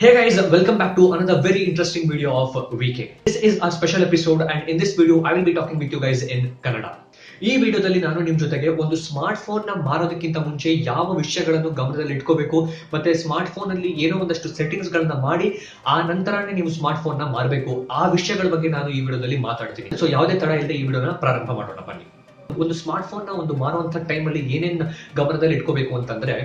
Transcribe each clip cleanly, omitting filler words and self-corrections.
Hey guys, welcome back to another very interesting video of VK. This is a special episode and in this video I will be talking with you guys in Kannada. ಈ ವಿಡಿಯೋದಲ್ಲಿ ನಾನು ನಿಮ್ ಜೊತೆಗೆ ಒಂದು smart phone ನ ಮಾರೋದಕ್ಕಿಂತ ಮುಂಚೆ ಯಾವ ವಿಷಯಗಳನ್ನು ಗಮನದಲ್ಲಿ ಇಟ್ಕೋಬೇಕು ಮತ್ತೆ ಸ್ಮಾರ್ಟ್ ಫೋನ್ ಅಲ್ಲಿ ಏನೋ ಒಂದಷ್ಟು ಸೆಟ್ಟಿಂಗ್ಸ್ ಗಳನ್ನ ಮಾಡಿ ಆ ನಂತರನೇ ನೀವು ಸ್ಮಾರ್ಟ್ ಫೋನ್ ನ ಮಾರಬೇಕು ಆ ವಿಷಯಗಳ ಬಗ್ಗೆ ನಾನು ಈ ವಿಡಿಯೋದಲ್ಲಿ ಮಾತಾಡ್ತೀನಿ. ಸೊ ಯಾವುದೇ ತಡ ಇಲ್ಲದೆ ಈ ವಿಡಿಯೋನ ಪ್ರಾರಂಭ ಮಾಡೋಣ ಬನ್ನಿ. ಒಂದು ಸ್ಮಾರ್ಟ್ ಫೋನ್ ನ ಒಂದು ಮಾರುವಂತ ಟೈಮ್ ಅಲ್ಲಿ ಏನೇನ್ ಗಮನದಲ್ಲಿ ಇಟ್ಕೋಬೇಕು ಅಂತಂದ್ರೆ,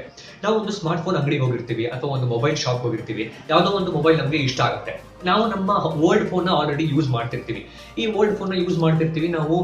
ನಾವು ಒಂದು ಸ್ಮಾರ್ಟ್ ಫೋನ್ ಅಂಗಡಿಗೆ ಹೋಗಿರ್ತೀವಿ ಅಥವಾ ಒಂದು ಮೊಬೈಲ್ ಶಾಪ್ ಹೋಗಿರ್ತೀವಿ, ಯಾವ್ದೋ ಒಂದು ಮೊಬೈಲ್ ನಮಗೆ ಇಷ್ಟ ಆಗುತ್ತೆ. ನಾವು ನಮ್ಮ ಓಲ್ಡ್ ಫೋನ್ ನ ಆಲ್ರೆಡಿ ಯೂಸ್ ಮಾಡ್ತಿರ್ತೀವಿ. ಈ ಓಲ್ಡ್ ಫೋನ್ ನ ಯೂಸ್ ಮಾಡ್ತಿರ್ತೀವಿ ನಾವು,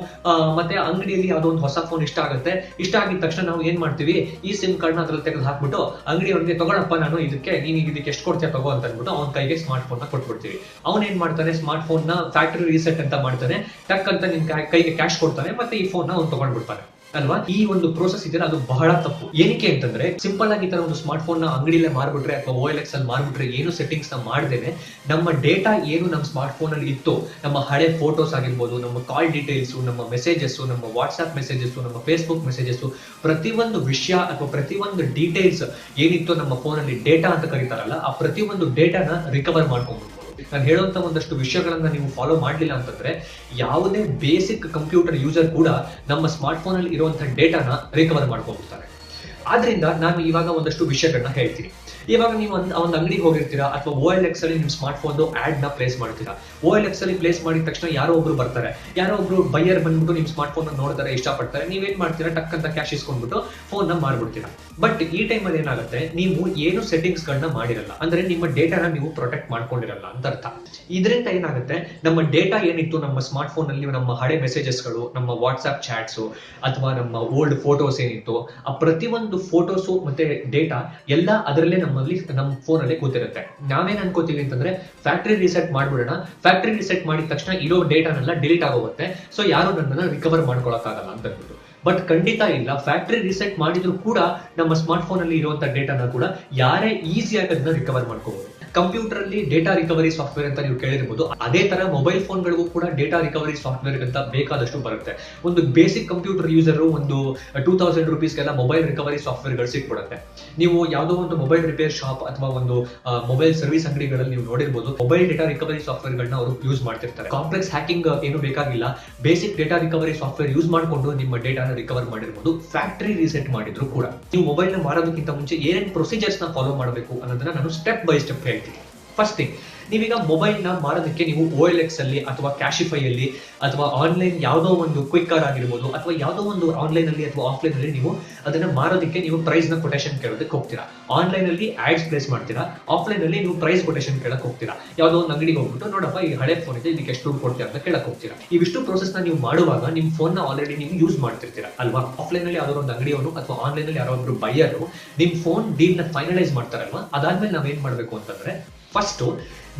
ಮತ್ತೆ ಅಂಗಡಿಯಲ್ಲಿ ಯಾವ್ದೋ ಒಂದು ಹೊಸ ಫೋನ್ ಇಷ್ಟ ಆಗುತ್ತೆ. ಇಷ್ಟ ಆಗಿದ ತಕ್ಷಣ ನಾವು ಏನ್ ಮಾಡ್ತೀವಿ, ಈ ಸಿಮ್ ಕಾರ್ಡ್ ನ ಅದ್ರಲ್ಲಿ ತೆಗೆದು ಹಾಕ್ಬಿಟ್ಟು ಅಂಗಡಿಯವರಿಗೆ ತಗೊಳಪ್ಪ, ನಾನು ನೀನು ಇದಕ್ಕೆ ಎಷ್ಟು ಕೊಡ್ತೀಯ ತಗೋ ಅಂತ ಅಂದ್ಬಿಟ್ಟು ಅವ್ನ ಕೈಗೆ ಸ್ಮಾರ್ಟ್ ಫೋನ್ ನ ಕೊಟ್ಬಿಡ್ತೀವಿ. ಅವ್ನ ಏನ್ ಮಾಡ್ತಾನೆ, ಸ್ಮಾರ್ಟ್ ಫೋನ್ ನ ಫ್ಯಾಕ್ಟರಿ ರೀಸೆಟ್ ಅಂತ ಮಾಡ್ತಾನೆ, ಟಕ್ ಅಂತ ನಿಮ್ ಕೈಗೆ ಕ್ಯಾಶ್ ಕೊಡ್ತಾನೆ, ಮತ್ತೆ ಈ ಫೋನ್ ನ ಅವ್ನು ತಗೊಂಡ್ಬಿಡ್ತಾನೆ ಅಲ್ವಾ. ಈ ಒಂದು ಪ್ರೋಸೆಸ್ ಇದೆಯಲ್ಲ ಅದು ಬಹಳ ತಪ್ಪು. ಏನಕ್ಕೆ ಅಂತಂದ್ರೆ, ಸಿಂಪಲ್ ಆಗಿ ತರ ಒಂದು ಸ್ಮಾರ್ಟ್ ಫೋನ್ ನ ಅಂಗಡಿಲೇ ಮಾರ್ಬಿಟ್ರೆ ಅಥವಾ OLX ಅಲ್ಲಿ ಮಾರ್ಬಿಟ್ರೆ ಏನು ಸೆಟ್ಟಿಂಗ್ಸ್ ನ ಮಾಡ್ದೇನೆ ನಮ್ಮ ಡೇಟಾ ಏನು ನಮ್ಮ ಸ್ಮಾರ್ಟ್ ಫೋನ್ ಅಲ್ಲಿ ಇತ್ತು, ನಮ್ಮ ಹಳೆ ಫೋಟೋಸ್ ಆಗಿರ್ಬೋದು, ನಮ್ಮ ಕಾಲ್ ಡೀಟೇಲ್ಸ್, ನಮ್ಮ ಮೆಸೇಜಸ್, ನಮ್ಮ ವಾಟ್ಸ್ಆಪ್ ಮೆಸೇಜಸ್, ನಮ್ಮ ಫೇಸ್ಬುಕ್ ಮೆಸೇಜಸ್, ಪ್ರತಿಯೊಂದು ವಿಷಯ ಅಥವಾ ಪ್ರತಿಯೊಂದು ಡೀಟೇಲ್ಸ್ ಏನಿತ್ತು ನಮ್ಮ ಫೋನ್ ಅಲ್ಲಿ ಡೇಟಾ ಅಂತ ಕರೀತಾರಲ್ಲ, ಆ ಪ್ರತಿಯೊಂದು ಡೇಟಾನ ರಿಕವರ್ ಮಾಡ್ಕೊಂಡ್ಬಿಡ್ಬೋದು. ನಾನು ಹೇಳುವಂತ ಒಂದಷ್ಟು ವಿಷಯಗಳನ್ನ ನೀವು ಫಾಲೋ ಮಾಡ್ಲಿಲ್ಲ ಅಂತಂದ್ರೆ ಯಾವುದೇ ಬೇಸಿಕ್ ಕಂಪ್ಯೂಟರ್ ಯೂಸರ್ ಕೂಡ ನಮ್ಮ ಸ್ಮಾರ್ಟ್ ಫೋನ್ ಅಲ್ಲಿ ಇರುವಂತಹ ಡೇಟಾನ ರಿಕವರ್ ಮಾಡ್ಕೊಂಡ್ಬಿಡ್ತಾರೆ. ಆದ್ರಿಂದ ನಾನು ಇವಾಗ ಒಂದಷ್ಟು ವಿಷಯಗಳನ್ನ ಹೇಳ್ತೀನಿ. ಇವಾಗ ನೀವು ಒಂದು ಅಂಗಡಿಗೆ ಹೋಗಿರ್ತೀರಾ ಅಥವಾ OLX ಅಲ್ಲಿ ನಿಮ್ ಸ್ಮಾರ್ಟ್ ಫೋನ್ ಆಡ್ ನ ಪ್ಲೇಸ್ ಮಾಡ್ತೀರಾ. OLX ಅಲ್ಲಿ ಪ್ಲೇಸ್ ಮಾಡಿದ ತಕ್ಷಣ ಯಾರೋ ಒಬ್ರು ಬರ್ತಾರೆ, ಯಾರೋ ಒಬ್ರು ಬೈಯರ್ ಬಂದ್ಬಿಟ್ಟು ನಿಮ್ ಸ್ಮಾರ್ಟ್ ಫೋನ್ ನೋಡ್ತಾರೆ, ಇಷ್ಟಪಡ್ತಾರೆ. ನೀವೇನ್ ಮಾಡ್ತೀರಾ, ಟಕ್ ಅಂತ ಕ್ಯಾಶ್ ಇಸ್ಕೊಂಡ್ಬಿಟ್ಟು ಫೋನ್ ನ ಮಾರ್ಬಿಡ್ತೀರಾ. ಬಟ್ ಈ ಟೈಮ್ ಅಲ್ಲಿ ಏನಾಗುತ್ತೆ, ನೀವು ಏನು ಸೆಟ್ಟಿಂಗ್ಸ್ ಗಳನ್ನ ಮಾಡಿರಲ್ಲ, ಅಂದ್ರೆ ನಿಮ್ಮ ಡೇಟಾನ ನೀವು ಪ್ರೊಟೆಕ್ಟ್ ಮಾಡ್ಕೊಂಡಿರಲ್ಲ ಅಂತ ಅರ್ಥ. ಇದರಿಂದ ಏನಾಗುತ್ತೆ, ನಮ್ಮ ಡೇಟಾ ಏನಿತ್ತು ನಮ್ಮ ಸ್ಮಾರ್ಟ್ ಫೋನ್ ಅಲ್ಲಿ, ನಮ್ಮ ಹಳೆ ಮೆಸೇಜಸ್ ಗಳು, ನಮ್ಮ ವಾಟ್ಸ್ಆಪ್ ಚಾಟ್ಸ್ ಅಥವಾ ನಮ್ಮ ಓಲ್ಡ್ ಫೋಟೋಸ್ ಏನಿತ್ತು, ಆ ಪ್ರತಿಯೊಂದು ಫೋಟೋಸು ಮತ್ತೆ ಡೇಟಾ ಎಲ್ಲ ಅದರಲ್ಲೇ ನಮ್ಮ ಫೋನ್ ಅಲ್ಲೇ ಕೂತಿರುತ್ತೆ. ನಾವೇನ್ ಅನ್ಕೋತೀವಿ ಅಂತಂದ್ರೆ, ಫ್ಯಾಕ್ಟರಿ ರಿಸೆಟ್ ಮಾಡ್ಬಿಡೋಣ, ಫ್ಯಾಕ್ಟರಿ ರಿಸೆಟ್ ಮಾಡಿದ ತಕ್ಷಣ ಇರೋ ಡೇಟಾನೆಲ್ಲ ಡಿಲೀಟ್ ಆಗೋಗುತ್ತೆ, ಸೊ ಯಾರು ನನ್ನನ್ನ ರಿಕವರ್ ಮಾಡ್ಕೊಳಕ್ಕಾಗಲ್ಲ ಅಂತ ಅಂದ್ಬಿಟ್ಟು. ಬಟ್ ಖಂಡಿತ ಇಲ್ಲ, ಫ್ಯಾಕ್ಟರಿ ರಿಸೆಟ್ ಮಾಡಿದ್ರು ಕೂಡ ನಮ್ಮ ಸ್ಮಾರ್ಟ್ ಫೋನ್ ಅಲ್ಲಿ ಇರುವಂತಹ ಡೇಟಾನ ಕೂಡ ಯಾರೇ ಈಸಿಯಾಗಿ ಅದನ್ನ ರಿಕವರ್ ಮಾಡ್ಕೋಬಹುದು. ಕಂಪ್ಯೂಟರ್ ಅಲ್ಲಿ ಡೇಟಾ ರಿಕವರಿ ಸಾಫ್ಟ್ವೇರ್ ಅಂತ ನೀವು ಕೇಳಿರ್ಬೋದು, ಅದೇ ತರ ಮೊಬೈಲ್ ಫೋನ್ ಗಳಿಗೂ ಕೂಡ ಡೇಟಾ ರಿಕವರಿ ಸಾಫ್ಟ್ವೇರ್ ಅಂತ ಬೇಕಾದಷ್ಟು ಬರುತ್ತೆ. ಒಂದು ಬೇಸಿಕ್ ಕಂಪ್ಯೂಟರ್ ಯೂಸರ್ ಒಂದು 2000 ರೂಪೀಸ್ಗೆಲ್ಲ ಮೊಬೈಲ್ ರಿಕವರಿ ಸಾಫ್ಟ್ವೇರ್ ಗಳು ಸಿಕ್ಬಿಡುತ್ತೆ. ನೀವು ಯಾವುದೋ ಒಂದು ಮೊಬೈಲ್ ರಿಪೇರ್ ಶಾಪ್ ಅಥವಾ ಒಂದು ಮೊಬೈಲ್ ಸರ್ವಿಸ್ ಅಂಗಡಿಗಳಲ್ಲಿ ನೀವು ನೋಡಿರ್ಬೋದು, ಮೊಬೈಲ್ ಡೇಟಾ ರಿಕವರಿ ಸಾಫ್ಟ್ವೇರ್ ಗಳನ್ನ ಅವರು ಯೂಸ್ ಮಾಡ್ತಿರ್ತಾರೆ. ಕಾಂಪ್ಲೆಕ್ಸ್ ಹ್ಯಾಕಿಂಗ್ ಏನು ಬೇಕಾಗಿಲ್ಲ, basic data recovery software use ಮಾಡಿಕೊಂಡು ನಿಮ್ಮ ಡೇಟಾನ ರಿಕವರ್ ಮಾಡಿರ್ಬೋದು. ಫ್ಯಾಕ್ಟರಿ ರೀಸೆಟ್ ಮಾಡಿದ್ರು ಕೂಡ ನೀವು ಮೊಬೈಲ್ ನ ಮಾರೋದಕ್ಕಿಂತ ಮುಂಚೆ ಏನೇನು ಪ್ರೊಸೀಜರ್ಸ್ ನ ಫಾಲೋ ಮಾಡಬೇಕು ಅನ್ನೋದನ್ನ ನಾನು ಸ್ಟೆಪ್ ಬೈ ಸ್ಟೆಪ್ ಹೇಳ್ತೀನಿ. ಫಸ್ಟ್ ಥಿಂಗ್, ನೀವೀಗ ಮೊಬೈಲ್ ನ ಮಾರೋದಕ್ಕೆ ನೀವು OLX ಅಲ್ಲಿ ಅಥವಾ ಕ್ಯಾಶಿಫೈ ಅಲ್ಲಿ ಅಥವಾ ಆನ್ಲೈನ್ ಯಾವುದೋ ಒಂದು ಕ್ವಿಕ್ಕರ್ ಆಗಿರ್ಬೋದು ಅಥವಾ ಯಾವುದೋ ಒಂದು ಆನ್ಲೈನ್ ಅಲ್ಲಿ ಅಥವಾ ಆಫ್ಲೈನ್ ಅಲ್ಲಿ ನೀವು ಅದನ್ನ ಮಾರೋದಕ್ಕೆ ನೀವು ಪ್ರೈಸ್ ನ ಕೊಟೇಶನ್ ಕೇಳೋದಕ್ಕೆ ಹೋಗ್ತೀರಾ. ಆನ್ಲೈನ್ ಅಲ್ಲಿ ಆಡ್ಸ್ ಪ್ಲೇಸ್ ಮಾಡ್ತೀರಾ, ಆಫ್ಲೈನ್ ಅಲ್ಲಿ ನೀವು ಪ್ರೈಸ್ ಕೊಟೇಶನ್ ಕೇಳಕ್ ಹೋಗ್ತೀರಾ. ಯಾವುದೋ ಒಂದು ಅಂಗಡಿಗೆ ಹೋಗ್ಬಿಟ್ಟು, ನೋಡಪ್ಪ ಈ ಹಳೆ ಫೋನ್ ಇದೆ, ಇದಕ್ಕೆ ಎಷ್ಟು ದುಡ್ಡು ಕೊಡ್ತೀರಾ ಅಂತ ಕೇಳಕ್ ಹೋಗ್ತೀರಾ. ಇವಿಷ್ಟು ಪ್ರೋಸೆಸ್ ನ ನೀವು ಮಾಡುವಾಗ ನಿಮ್ ಫೋನ್ ನ ಆಲ್ರೆಡಿ ನೀವು ಯೂಸ್ ಮಾಡ್ತಿರ್ತೀರಾ ಅಲ್ವಾ. ಆಫ್ಲೈನ್ ಅಲ್ಲಿ ಯಾವ್ದೋ ಒಂದು ಅಂಗಡಿಯವನು ಅಥವಾ ಆನ್ಲೈನ್ ಅಲ್ಲಿ ಯಾರೋ ಒಬ್ರು ಬೈಯರು ನಿಮ್ ಫೋನ್ ಡೀಲ್ ನ ಫೈನಲೈಸ್ ಮಾಡ್ತಾರಲ್ವಾ. ಅದಾದ್ಮೇಲೆ ನಾವೇನ್ ಮಾಡ್ಬೇಕು ಅಂತಂದ್ರೆ, ಫಸ್ಟ್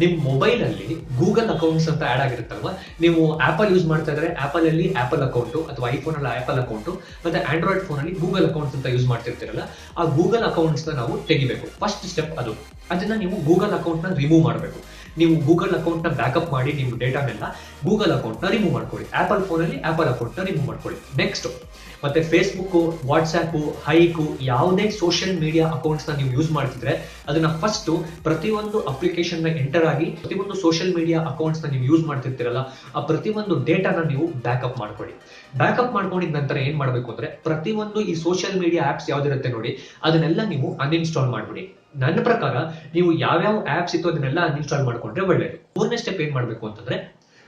ನಿಮ್ ಮೊಬೈಲ್ ಅಲ್ಲಿ ಗೂಗಲ್ ಅಕೌಂಟ್ಸ್ ಅಂತ ಆಡ್ ಆಗಿರುತ್ತಲ್ವಾ. ನೀವು ಆಪಲ್ ಯೂಸ್ ಮಾಡ್ತಾ ಇದ್ರೆ ಆಪಲ್ ಅಲ್ಲಿ ಆಪಲ್ ಅಕೌಂಟ್ ಅಥವಾ ಐಫೋನ್ ಅಲ್ಲಿ ಆಪಲ್ ಅಕೌಂಟ್ ಮತ್ತೆ ಆಂಡ್ರಾಯ್ಡ್ ಫೋನ್ ಅಲ್ಲಿ ಗೂಗಲ್ ಅಕೌಂಟ್ಸ್ ಅಂತ ಯೂಸ್ ಮಾಡ್ತಿರ್ತೀರಲ್ಲ, ಆ ಗೂಗಲ್ ಅಕೌಂಟ್ಸ್ ನ ನಾವು ತೆಗಿಬೇಕು. ಫಸ್ಟ್ ಸ್ಟೆಪ್ ಅದು. ಅದನ್ನ ನೀವು ಗೂಗಲ್ ಅಕೌಂಟ್ ನ ರಿಮೂವ್ ಮಾಡಬೇಕು. ನೀವು ಗೂಗಲ್ ಅಕೌಂಟ್ ನ ಬ್ಯಾಕಪ್ ಮಾಡಿ ನಿಮ್ಮ ಡೇಟಾನೆಲ್ಲ ಗೂಗಲ್ ಅಕೌಂಟ್ ನ ರಿಮೂವ್ ಮಾಡ್ಕೊಳ್ಳಿ. ಆಪಲ್ ಫೋನ್ ಅಲ್ಲಿ ಆಪಲ್ ಅಕೌಂಟ್ ನ ರಿಮೂವ್ ಮಾಡ್ಕೊಳ್ಳಿ. ನೆಕ್ಸ್ಟ್ ಮತ್ತೆ ಫೇಸ್ಬುಕ್, ವಾಟ್ಸ್ಆಪ್, ಹೈಕ್ ಯಾವುದೇ ಸೋಷಿಯಲ್ ಮೀಡಿಯಾ ಅಕೌಂಟ್ಸ್ ನ ನೀವು ಯೂಸ್ ಮಾಡ್ತಿದ್ರೆ ಅದನ್ನ ಫಸ್ಟ್ ಪ್ರತಿಯೊಂದು ಅಪ್ಲಿಕೇಶನ್ ನ ಎಂಟರ್ ಆಗಿ ಪ್ರತಿಯೊಂದು ಸೋಷಿಯಲ್ ಮೀಡಿಯಾ ಅಕೌಂಟ್ಸ್ ನ ನೀವು ಯೂಸ್ ಮಾಡ್ತಿರ್ತೀರಲ್ಲ, ಆ ಪ್ರತಿಯೊಂದು ಡೇಟಾನ ನೀವು ಬ್ಯಾಕಪ್ ಮಾಡ್ಕೊಳ್ಳಿ. ಬ್ಯಾಕಪ್ ಮಾಡ್ಕೊಂಡಿದ ನಂತರ ಏನ್ ಮಾಡ್ಬೇಕು ಅಂದ್ರೆ, ಪ್ರತಿಯೊಂದು ಈ ಸೋಷಿಯಲ್ ಮೀಡಿಯಾ ಆಪ್ಸ್ ಯಾವ್ದಿರುತ್ತೆ ನೋಡಿ, ಅದನ್ನೆಲ್ಲ ನೀವು ಅನ್ಇನ್ಸ್ಟಾಲ್ ಮಾಡ್ಬಿಡಿ. ನನ್ನ ಪ್ರಕಾರ ನೀವು ಯಾವ್ಯಾವ ಆಪ್ಸ್ ಇತ್ತು ಅದನ್ನೆಲ್ಲ ಅನ್ಇನ್ಸ್ಟಾಲ್ ಮಾಡ್ಕೊಂಡ್ರೆ ಒಳ್ಳೇದು. ಮೂರನೇ ಸ್ಟೆಪ್ ಏನ್ ಮಾಡ್ಬೇಕು ಅಂತಂದ್ರೆ,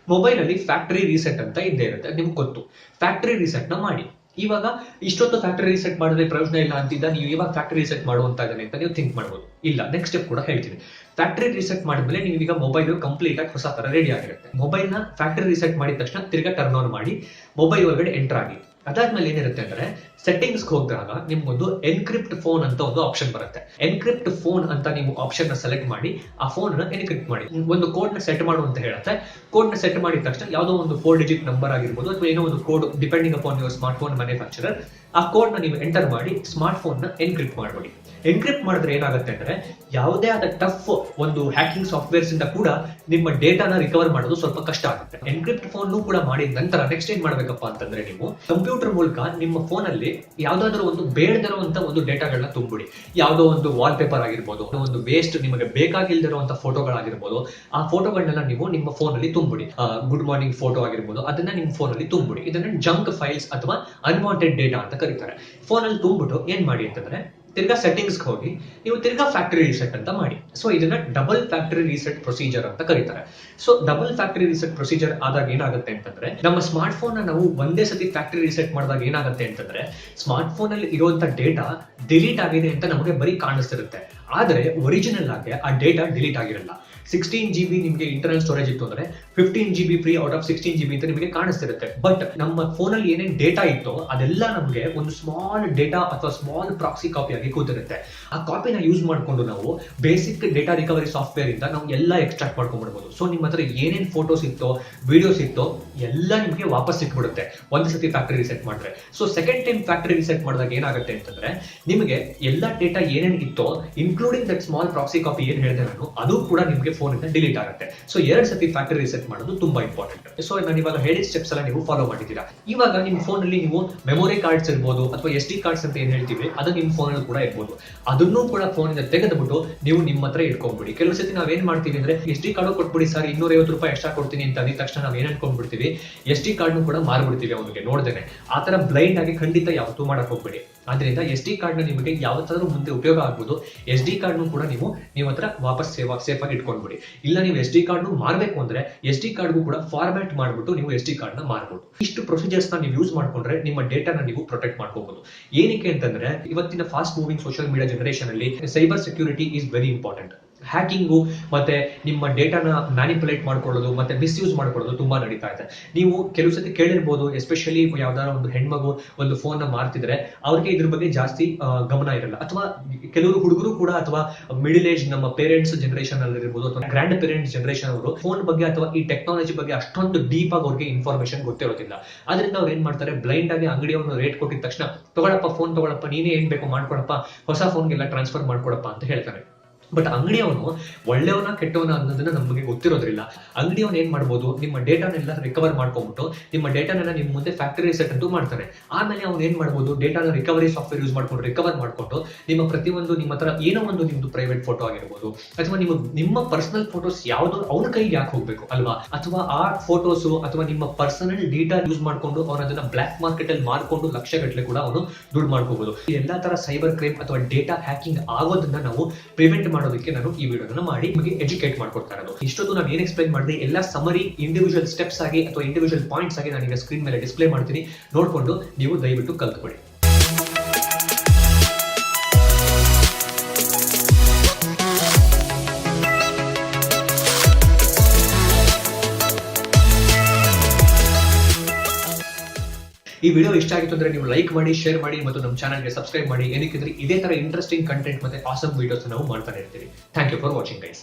ಮೊಬೈಲ್ ಅಲ್ಲಿ ಫ್ಯಾಕ್ಟರಿ ರೀಸೆಟ್ ಅಂತ ಇದ್ದೇ ಇರುತ್ತೆ, ನಿಮ್ಗೆ ಗೊತ್ತು. ಫ್ಯಾಕ್ಟರಿ ರೀಸೆಟ್ ನ ಮಾಡಿ. ಇವಾಗ ಇಷ್ಟೊತ್ತು ಫ್ಯಾಕ್ಟರಿ ರೀಸೆಟ್ ಮಾಡಿದ್ರೆ ಪ್ರಯೋಜನ ಇಲ್ಲ ಅಂತಿದ್ದ, ನೀವು ಇವಾಗ ಫ್ಯಾಕ್ಟರಿ ರೀಸೆಟ್ ಮಾಡುವಂತ ಇದ್ದಾನೆ ಅಂತ ನೀವು ಥಿಂಕ್ ಮಾಡ್ಬೋದು. ಇಲ್ಲ, ನೆಕ್ಸ್ಟ್ ಸ್ಟೆಪ್ ಕೂಡ ಹೇಳ್ತೀನಿ. ಫ್ಯಾಕ್ಟರಿ ರೀಸೆಟ್ ಮಾಡಿದ್ಮೇಲೆ ನೀವು ಈಗ ಮೊಬೈಲ್ ಕಂಪ್ಲೀಟ್ ಆಗಿ ಹೊಸ ತರ ರೆಡಿ ಆಗಿರುತ್ತೆ. ಮೊಬೈಲ್ ನ ಫ್ಯಾಕ್ಟರಿ ರೀಸೆಟ್ ಮಾಡಿದ ತಕ್ಷಣ ತಿರ್ಗಾ ಟರ್ನ್ ಆನ್ ಮಾಡಿ ಮೊಬೈಲ್ ಒಳಗಡೆ ಎಂಟರ್ ಆಗಿ. ಅದಾದ್ಮೇಲೆ ಏನಿರುತ್ತೆ ಅಂದ್ರೆ, ಸೆಟ್ಟಿಂಗ್ಸ್ ಹೋದಾಗ ನಿಮ್ಗೊಂದು ಎನ್ಕ್ರಿಪ್ಟ್ ಫೋನ್ ಅಂತ ಒಂದು ಆಪ್ಷನ್ ಬರುತ್ತೆ. ಎನ್ಕ್ರಿಪ್ಟ್ ಫೋನ್ ಅಂತ ನೀವು ಆಪ್ಷನ್ ನ ಸೆಲೆಕ್ಟ್ ಮಾಡಿ ಆ ಫೋನ್ ನ ಎನ್ಕ್ರಿಪ್ಟ್ ಮಾಡಿ. ಒಂದು ಕೋಡ್ ನ ಸೆಟ್ ಮಾಡು ಅಂತ ಹೇಳುತ್ತೆ. ಕೋಡ್ ನ ಸೆಟ್ ಮಾಡಿದ ತಕ್ಷಣ ಯಾವುದೋ ಒಂದು 4 ಡಿಜಿಟ್ ನಂಬರ್ ಆಗಿರ್ಬೋದು ಅಥವಾ ಏನೋ ಒಂದು code depending upon your smart phone manufacturer, ಆ ಕೋಡ್ ನ ನೀವು ಎಂಟರ್ ಮಾಡಿ ಸ್ಮಾರ್ಟ್ ಫೋನ್ ನ ಎನ್ಕ್ರಿಪ್ಟ್ ಮಾಡಬೇಡಿ. ಎನ್ಕ್ರಿಪ್ಟ್ ಮಾಡಿದ್ರೆ ಏನಾಗುತ್ತೆ ಅಂದ್ರೆ ಯಾವುದೇ ಆದ ಟಫ್ ಒಂದು ಹ್ಯಾಕಿಂಗ್ ಸಾಫ್ಟ್ವೇರ್ಸ್ ಇಂದ ಕೂಡ ನಿಮ್ಮ ಡೇಟಾನ ರಿಕವರ್ ಮಾಡೋದು ಸ್ವಲ್ಪ ಕಷ್ಟ ಆಗುತ್ತೆ. ಎನ್ಕ್ರಿಪ್ಟ್ ಫೋನ್ ಕೂಡ ಮಾಡಿದ ನಂತರ ನೆಕ್ಸ್ಟ್ ಏನ್ ಮಾಡ್ಬೇಕಪ್ಪ ಅಂತಂದ್ರೆ ನೀವು ಕಂಪ್ಯೂಟರ್ ಮೂಲಕ ನಿಮ್ಮ ಫೋನ್ ಅಲ್ಲಿ ಯಾವ್ದಾದ್ರು ಒಂದು ಬೇಡದಿರುವಂತ ಒಂದು ಡೇಟಾಗಳನ್ನ ತುಂಬಿಡಿ. ಯಾವುದೋ ಒಂದು ವಾಲ್ ಪೇಪರ್ ಆಗಿರ್ಬೋದು, ಒಂದು ವೇಸ್ಟ್ ನಿಮಗೆ ಬೇಕಾಗಿಲ್ದಿರುವಂತ ಫೋಟೋಗಳಾಗಿರ್ಬೋದು, ಆ ಫೋಟೋಗಳನ್ನೆಲ್ಲ ನೀವು ನಿಮ್ಮ ಫೋನ್ ಅಲ್ಲಿ ತುಂಬಿಡಿ. ಗುಡ್ ಮಾರ್ನಿಂಗ್ ಫೋಟೋ ಆಗಿರ್ಬೋದು, ಅದನ್ನ ನಿಮ್ಮ ಫೋನ್ ಅಲ್ಲಿ ತುಂಬಿಡಿ. ಇದನ್ನ ಜಂಕ್ ಫೈಲ್ಸ್ ಅಥವಾ ಅನ್ವಾಂಟೆಡ್ ಡೇಟಾ ಅಂತ ಕರೀತಾರೆ. ಫೋನ್ ಅಲ್ಲಿ ತುಂಬಿಟ್ಟು ಏನ್ ಮಾಡಿ ಅಂತಂದ್ರೆ ತಿರ್ಗಾ ಸೆಟ್ಟಿಂಗ್ಸ್ ಹೋಗಿ ನೀವು ತಿರ್ಗಾ ಫ್ಯಾಕ್ಟರಿ ರೀಸೆಟ್ ಅಂತ ಮಾಡಿ. ಸೊ ಇದನ್ನ ಡಬಲ್ ಫ್ಯಾಕ್ಟರಿ ರೀಸೆಟ್ ಪ್ರೊಸೀಜರ್ ಅಂತ ಕರೀತಾರೆ. So double factory reset procedure ಆದಾಗ ಏನಾಗುತ್ತೆ ಅಂತಂದ್ರೆ ನಮ್ಮ ಸ್ಮಾರ್ಟ್ ಫೋನ್ ನಾವು ಒಂದೇ ಸತಿ ಫ್ಯಾಕ್ಟರಿ ರೀಸೆಟ್ ಮಾಡಿದಾಗ ಏನಾಗುತ್ತೆ ಅಂತಂದ್ರೆ ಸ್ಮಾರ್ಟ್ ಫೋನ್ ಅಲ್ಲಿ ಇರುವಂತ ಡೇಟಾ ಡಿಲೀಟ್ ಆಗಿದೆ ಅಂತ ನಮಗೆ ಬರೀ ಕಾಣಿಸ್ತಿರುತ್ತೆ. ಆದ್ರೆ ಒರಿಜಿನಲ್ ಆಗಿ ಆ ಡೇಟಾ ಡಿಲೀಟ್ ಆಗಿರಲ್ಲ. 16 GB ನಿಮಗೆ ಇಂಟರ್ನಲ್ ಸ್ಟೋರೇಜ್ ಇತ್ತು ಅಂದ್ರೆ 15 GB free out of 16 GB ಅಂತ ನಿಮಗೆ ಕಾಣಿಸ್ತಿರುತ್ತೆ. ಬಟ್ ನಮ್ಮ ಫೋನ್ ಅಲ್ಲಿ ಏನೇನ್ ಡೇಟಾ ಇತ್ತೋ ಅದೆಲ್ಲ ನಮಗೆ ಒಂದು ಸ್ಮಾಲ್ ಡೇಟಾ ಅಥವಾ ಸ್ಮಾಲ್ ಪ್ರಾಕ್ಸಿ ಕಾಪಿ ಆಗಿ ಕೂತಿರುತ್ತೆ. ಆ ಕಾಪಿನ ಯೂಸ್ ಮಾಡ್ಕೊಂಡು ನಾವು ಬೇಸಿಕ್ ಡೇಟಾ ರಿಕವರಿ ಸಾಫ್ಟ್ವೇರ್ ಇಂದ ನಾವು ಎಲ್ಲ ಎಕ್ಸ್ಟ್ರಾಕ್ಟ್ ಮಾಡ್ಕೊಂಡ್ಬಿಡ್ಬೋದು. ಸೊ ನಿಮ್ಮ ಹತ್ರ ಏನೇನ್ ಫೋಟೋಸ್ ಇತ್ತೋ ವಿಡಿಯೋಸ್ ಇತ್ತೋ ಎಲ್ಲ ನಿಮಗೆ ವಾಪಸ್ ಸಿಕ್ಬಿಡುತ್ತೆ ಒಂದು ಸತಿ ಫ್ಯಾಕ್ಟರಿ ರಿಸೆಟ್ ಮಾಡಿದ್ರೆ. So second time factory reset ಮಾಡಿದಾಗ ಏನಾಗುತ್ತೆ ಅಂತಂದ್ರೆ ನಿಮಗೆ ಎಲ್ಲ ಡೇಟಾ ಏನೇನ್ ಇತ್ತೋ including that small proxy copy ಏನ್ ಹೇಳಿದೆ ನಾನು, ಅದು ಕೂಡ ನಿಮಗೆ ಫೋನ್ ಇಂದ ಡಿಲೀಟ್ ಆಗುತ್ತೆ. ಸೊ 2 ಸತಿ ಫ್ಯಾಕ್ಟರಿ ರಿಸೆಟ್ ಮಾಡೋದು ತುಂಬಾ ಇಂಪಾರ್ಟೆಂಟ್. ಸೊ ನಾನು ಇವಾಗ ಹೇಳಿದ ಸ್ಟೆಪ್ಸ್ ಎಲ್ಲ ನೀವು ಫಾಲೋ ಮಾಡಿದ್ದೀರಾ. ಇವಾಗ ನಿಮ್ಮ ಫೋನ್ ಅಲ್ಲಿ ನೀವು ಮೆಮೊರಿ ಕಾರ್ಡ್ಸ್ ಇರ್ಬೋದು ಅಥವಾ SD ಕಾರ್ಡ್ಸ್ ಅಂತ ಏನ್ ಹೇಳ್ತೀವಿ ಅದು ನಿಮ್ಮ ಫೋನ್ ಅಲ್ಲಿ ಕೂಡ ಇರ್ಬೋದು. ಅದನ್ನೂ ಕೂಡ ಫೋನ್ ಇಂದ ತೆಗೆದುಬಿಟ್ಟು ನೀವು ನಿಮ್ಮ ಹತ್ರ ಇಟ್ಕೊಂಡ್ಬಿಡಿ. ಕೆಲವು ಸತಿ ನಾವೇನ್ ಮಾಡ್ತೀವಿ ಅಂದ್ರೆ SD ಕಾರ್ಡ್ ಕೊಟ್ಬಿಡಿ ಸರ್, 250 ರೂಪಾಯಿ ಎಕ್ಸ್ಟ್ರಾ ಕೊಡ್ತೀನಿ ಅಂತ ಅಂದಿದ ತಕ್ಷಣ ನಾವ್ ಏನ್ ಅನ್ಕೊಂಡ್ಬಿಡ್ತೀವಿ, SD ಕಾರ್ಡ್ ಕೂಡ ಮಾರ್ಬಿಡ್ತೀವಿ ಅವನಿಗೆ ನೋಡ್ದೇನೆ. ಆತರ ಬ್ಲೈಂಡ್ ಆಗಿ ಖಂಡಿತ ಯಾವತ್ತೂ ಮಾಡಕ್ ಹೋಗ್ಬೇಡಿ. ಆದ್ರಿಂದ SD ಕಾರ್ಡ್ ನ ನಿಮಗೆ ಯಾವತ್ತಾದ್ರೂ ಮುಂದೆ ಉಪಯೋಗ ಆಗ್ಬೋದು. SD ಕಾರ್ಡ್ ಕೂಡ ನೀವು ಹತ್ರ ವಾಪಸ್ ಸೇಫ್ ಆಗಿ ಇಟ್ಕೊಂಡ್ಬಿಡಿ. ಇಲ್ಲ ನೀವು SD ಕಾರ್ಡ್ ಮಾರಬೇಕು ಅಂದ್ರೆ SD ಕಾರ್ಡ್ಗೂ ಕೂಡ ಫಾರ್ಮ್ಯಾಟ್ ಮಾಡ್ಬಿಟ್ಟು ನೀವು SD ಕಾರ್ಡ್ ನ ಮಾರಬಹುದು. ಇಷ್ಟು ಪ್ರೊಸೀಜರ್ಸ್ ನ ನೀವು ಯೂಸ್ ಮಾಡ್ಕೊಂಡ್ರೆ ನಿಮ್ಮ ಡೇಟಾನ ನೀವು ಪ್ರೊಟೆಕ್ಟ್ ಮಾಡ್ಕೋಬಹುದು. ಏನಕ್ಕೆ ಅಂತಂದ್ರೆ ಇವತ್ತಿನ fast moving social media generation ಅಲ್ಲಿ cyber security is very important. Hacking ಮತ್ತೆ ನಿಮ್ಮ ಡೇಟಾನ ಮ್ಯಾನಿಪುಲೇಟ್ ಮಾಡ್ಕೊಳ್ಳೋದು ಮತ್ತೆ ಮಿಸ್ಯೂಸ್ ಮಾಡ್ಕೊಳ್ಳೋದು ತುಂಬಾ ನಡೀತಾ ಇದೆ. ನೀವು ಕೆಲವು ಸತಿ ಕೇಳಿರ್ಬೋದು, ಎಸ್ಪೆಷಲಿ ಯಾವ್ದಾರ ಒಂದು ಹೆಣ್ಮಗು ಒಂದು ಫೋನ್ ನ ಮಾರ್ತಿದ್ರೆ ಅವ್ರಿಗೆ ಇದ್ರ ಬಗ್ಗೆ ಜಾಸ್ತಿ ಗಮನ ಇರಲ್ಲ. ಅಥವಾ ಕೆಲವರು ಹುಡುಗರು ಕೂಡ ಅಥವಾ ಮಿಡಿಲ್ ಏಜ್ ನಮ್ಮ ಪೇರೆಂಟ್ಸ್ ಜನರೇಷನ್ ಅಲ್ಲಿ ಇರ್ಬೋದು ಅಥವಾ ಗ್ರ್ಯಾಂಡ್ ಪೇರೆಂಟ್ಸ್ ಜನರೇಷನ್ ಅವರು ಫೋನ್ ಬಗ್ಗೆ ಅಥವಾ ಈ ಟೆಕ್ನಾಲಜಿ ಬಗ್ಗೆ ಅಷ್ಟೊಂದು ಡೀಪ್ ಆಗಿ ಅವ್ರಿಗೆ ಇನ್ಫಾರ್ಮೇಶನ್ ಗೊತ್ತಿರೋದಿಲ್ಲ. ಅದರಿಂದ ಅವ್ರು ಏನ್ ಮಾಡ್ತಾರೆ, ಬ್ಲೈಂಡ್ ಆಗಿ ಅಂಗಡಿಯವನು ರೇಟ್ ಕೊಟ್ಟಿದ ತಕ್ಷಣ ತಗೊಳಪ್ಪ ಫೋನ್ ತಗೊಳಪ್ಪ, ನೀನೇ ಏನ್ ಬೇಕು ಮಾಡ್ಕೊಡಪ್ಪ, ಹೊಸ ಫೋನ್ಗೆಲ್ಲ ಟ್ರಾನ್ಸ್ಫರ್ ಮಾಡ್ಕೊಡಪ್ಪ ಅಂತ ಹೇಳ್ತಾರೆ. ಬಟ್ ಅಂಗಡಿಯವನು ಒಳ್ಳೆಯವನ ಕೆಟ್ಟವನ ಅನ್ನೋದನ್ನ ನಮಗೆ ಗೊತ್ತಿರೋದ್ರಿಲ್ಲ. ಅಂಗಡಿಯವನು ಏನ್ ಮಾಡ್ಬೋದು, ನಿಮ್ಮ ಡೇಟಾನೆಲ್ಲ ರಿಕವರ್ ಮಾಡ್ಕೊಂಡ್ಬಿಟ್ಟು ನಿಮ್ಮ ಡೇಟಾನೆಲ್ಲ ನಿಮ್ ಮುಂದೆ ಫ್ಯಾಕ್ಟರಿ ರಿಸೆಟ್ ಅಂತೂ ಮಾಡ್ತಾರೆ. ಆಮೇಲೆ ಅವ್ನು ಏನ್ ಮಾಡ್ಬೋದು, ಡೇಟಾನ ರಿಕವರಿ ಸಾಫ್ಟ್ವೇರ್ ಯೂಸ್ ಮಾಡ್ಕೊಂಡು ರಿಕವರ್ ಮಾಡ್ಕೊಂಡು ನಿಮ್ಮ ಪ್ರತಿಯೊಂದು ನಿಮ್ಮ ಹತ್ರ ಏನೋ ಒಂದು ನಿಮ್ದು ಪ್ರೈವೇಟ್ ಫೋಟೋ ಆಗಿರ್ಬೋದು ಅಥವಾ ನಿಮ್ಮ ಪರ್ಸನಲ್ ಫೋಟೋಸ್ ಯಾವ್ದು ಅವನ ಕೈಗೆ ಯಾಕೆ ಹೋಗ್ಬೇಕು ಅಲ್ವಾ, ಅಥವಾ ಆ ಫೋಟೋಸ್ ಅಥವಾ ನಿಮ್ಮ ಪರ್ಸನಲ್ ಡೇಟಾ ಯೂಸ್ ಮಾಡ್ಕೊಂಡು ಅವನ ಅದನ್ನ ಬ್ಲಾಕ್ ಮಾರ್ಕೆಟ್ ಅಲ್ಲಿ ಮಾರ್ಕೊಂಡು ಲಕ್ಷಗಟ್ಟಲೆ ಕೂಡ ಅವನು ದುಡ್ಡು ಮಾಡ್ಕೋಬಹುದು. ಎಲ್ಲಾ ತರ ಸೈಬರ್ ಕ್ರೈಮ್ ಅಥವಾ ಡೇಟಾ ಹ್ಯಾಕಿಂಗ್ ಆಗೋದನ್ನ ನಾವು ಪ್ರಿವೆಂಟ್ ಮಾಡೋದಕ್ಕೆ ನಾನು ಈ ವಿಡಿಯೋನ ಮಾಡಿ ನಿಮಗೆ ಎಜುಕೇಟ್ ಮಾಡ್ಕೊಡ್ತಾ ಇರೋದು. ಇಷ್ಟೊತ್ತು ನಾನು ಏನ್ ಎಕ್ಸ್ಪ್ಲೈನ್ ಮಾಡಿದೆ ಎಲ್ಲ ಸಮರಿ ಇಂಡಿವಿಜುವಲ್ ಸ್ಟೆಪ್ಸ್ ಆಗಿ ಅಥವಾ ಇಂಡಿವಿಜುವಲ್ ಪಾಯಿಂಟ್ಸ್ ಆಗಿ ನಾನು ಈಗ ಸ್ಕ್ರೀನ್ ಮೇಲೆ ಡಿಸ್ಪ್ಲೇ ಮಾಡ್ತೀನಿ, ನೋಡ್ಕೊಂಡು ನೀವು ದಯವಿಟ್ಟು ಕಲ್ತ್ಕೊಳ್ಳಿ. ಈ ವಿಡಿಯೋ ಇಷ್ಟ ಆಗಿತ್ತು ಅಂದ್ರೆ ನೀವು ಲೈಕ್ ಮಾಡಿ, ಶೇರ್ ಮಾಡಿ ಮತ್ತು ನಮ್ಮ ಚಾನಲ್ಗೆ ಸಬ್ಸ್ಕ್ರೈಬ್ ಮಾಡಿ. ಏನಕ್ಕಿದ್ರೆ ಇದೇ ತರ ಇಂಟ್ರೆಸ್ಟಿಂಗ್ ಕಂಟೆಂಟ್ ಮತ್ತೆ ಆಸಮ್ ವಿಡಿಯೋಸ್ ನಾವು ಮಾಡ್ತಾನೆ ಇರ್ತೀವಿ. Thank you for watching guys.